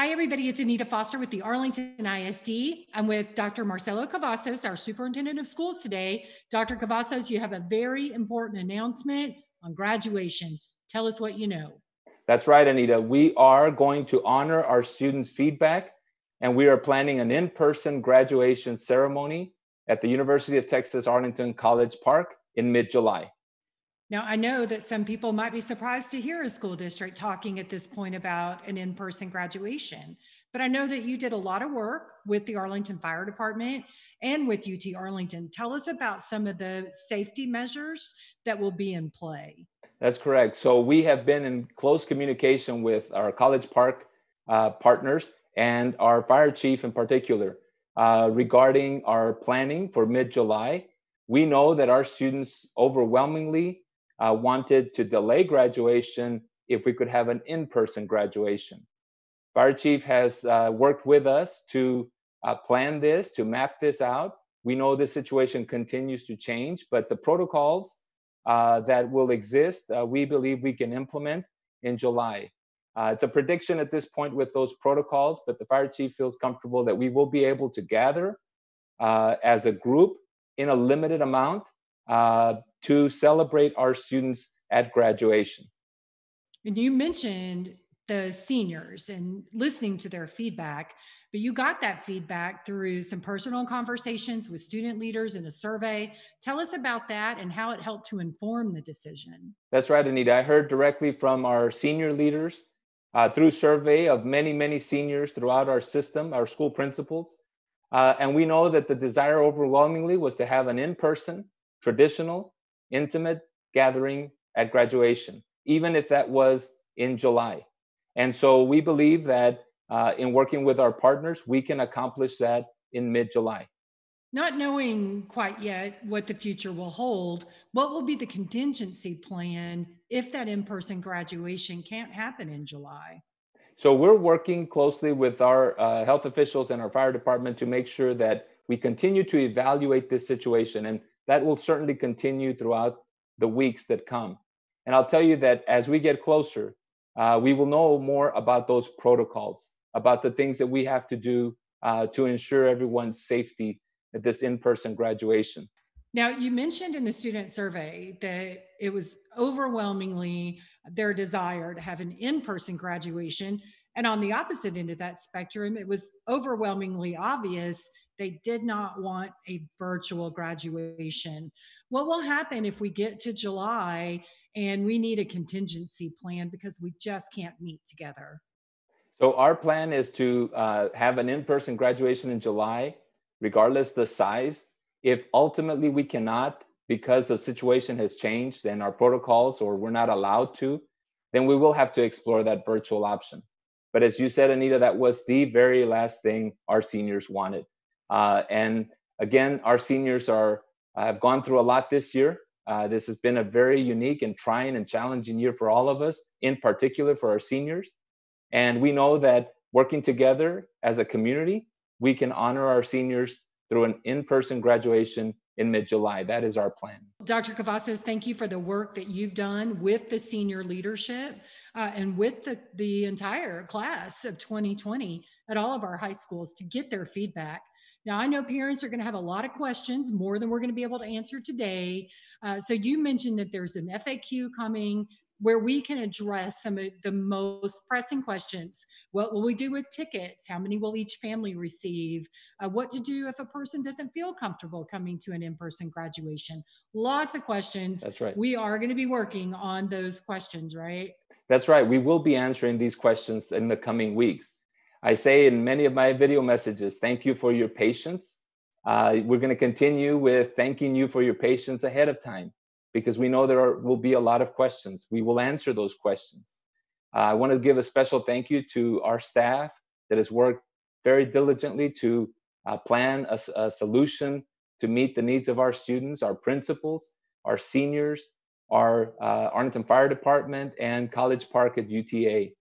Hi, everybody. It's Anita Foster with the Arlington ISD. I'm with Dr. Marcelo Cavazos, our superintendent of schools today. Dr. Cavazos, you have a very important announcement on graduation. Tell us what you know. That's right, Anita. We are going to honor our students' feedback, and we are planning an in-person graduation ceremony at the University of Texas Arlington College Park in mid-July. Now, I know that some people might be surprised to hear a school district talking at this point about an in person graduation, but I know that you did a lot of work with the Arlington Fire Department and with UT Arlington. Tell us about some of the safety measures that will be in play. That's correct. So we have been in close communication with our College Park partners and our fire chief in particular regarding our planning for mid-July. We know that our students overwhelmingly wanted to delay graduation if we could have an in-person graduation. Fire chief has worked with us to plan this, to map this out. We know this situation continues to change, but the protocols that will exist, we believe we can implement in July. It's a prediction at this point with those protocols, but the fire chief feels comfortable that we will be able to gather as a group in a limited amount to celebrate our students at graduation. And you mentioned the seniors and listening to their feedback, but you got that feedback through some personal conversations with student leaders and a survey. Tell us about that and how it helped to inform the decision. That's right, Anita. I heard directly from our senior leaders through survey of many, many seniors throughout our system, our school principals. And we know that the desire overwhelmingly was to have an in-person, traditional, intimate gathering at graduation, even if that was in July. And so we believe that in working with our partners, we can accomplish that in mid-July. Not knowing quite yet what the future will hold, what will be the contingency plan if that in person graduation can't happen in July? So we're working closely with our health officials and our fire department to make sure that we continue to evaluate this situation. And that will certainly continue throughout the weeks that come. And I'll tell you that as we get closer, we will know more about those protocols, about the things that we have to do to ensure everyone's safety at this in-person graduation. Now, you mentioned in the student survey that it was overwhelmingly their desire to have an in person graduation. And on the opposite end of that spectrum, it was overwhelmingly obvious they did not want a virtual graduation. What will happen if we get to July and we need a contingency plan because we just can't meet together? So our plan is to have an in-person graduation in July, regardless the size. If ultimately we cannot, because the situation has changed and our protocols, or we're not allowed to, then we will have to explore that virtual option. But as you said, Anita, that was the very last thing our seniors wanted. And again, our seniors have gone through a lot this year. This has been a very unique and trying and challenging year for all of us, in particular for our seniors. And we know that working together as a community, we can honor our seniors through an in-person graduation in mid-July. That is our plan. Dr. Cavazos, thank you for the work that you've done with the senior leadership and with the entire class of 2020 at all of our high schools to get their feedback. Now, I know parents are going to have a lot of questions, more than we're going to be able to answer today. So you mentioned that there's an FAQ coming where we can address some of the most pressing questions. What will we do with tickets? How many will each family receive? What to do if a person doesn't feel comfortable coming to an in-person graduation? Lots of questions. That's right. We are going to be working on those questions, right? That's right. We will be answering these questions in the coming weeks. I say in many of my video messages, thank you for your patience. We're going to continue with thanking you for your patience ahead of time, because we know will be a lot of questions. We will answer those questions. I want to give a special thank you to our staff that has worked very diligently to plan a solution to meet the needs of our students, our principals, our seniors, our Arlington Fire Department, and College Park at UTA.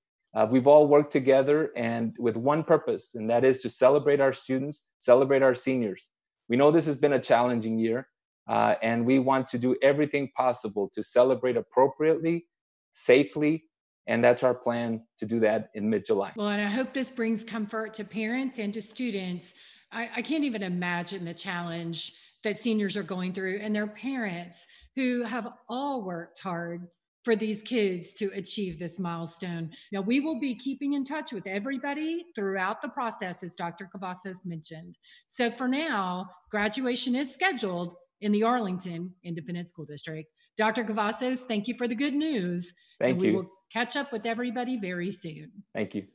We've all worked together and with one purpose, and that is to celebrate our students, celebrate our seniors. We know this has been a challenging year, and we want to do everything possible to celebrate appropriately, safely, And that's our plan to do that in mid-July. Well, and I hope this brings comfort to parents and to students. I can't even imagine the challenge that seniors are going through and their parents who have all worked hard for these kids to achieve this milestone. Now, we will be keeping in touch with everybody throughout the process, as Dr. Cavazos mentioned. So for now, graduation is scheduled in the Arlington Independent School District. Dr. Cavazos, thank you for the good news. Thank and we you. will catch up with everybody very soon. Thank you.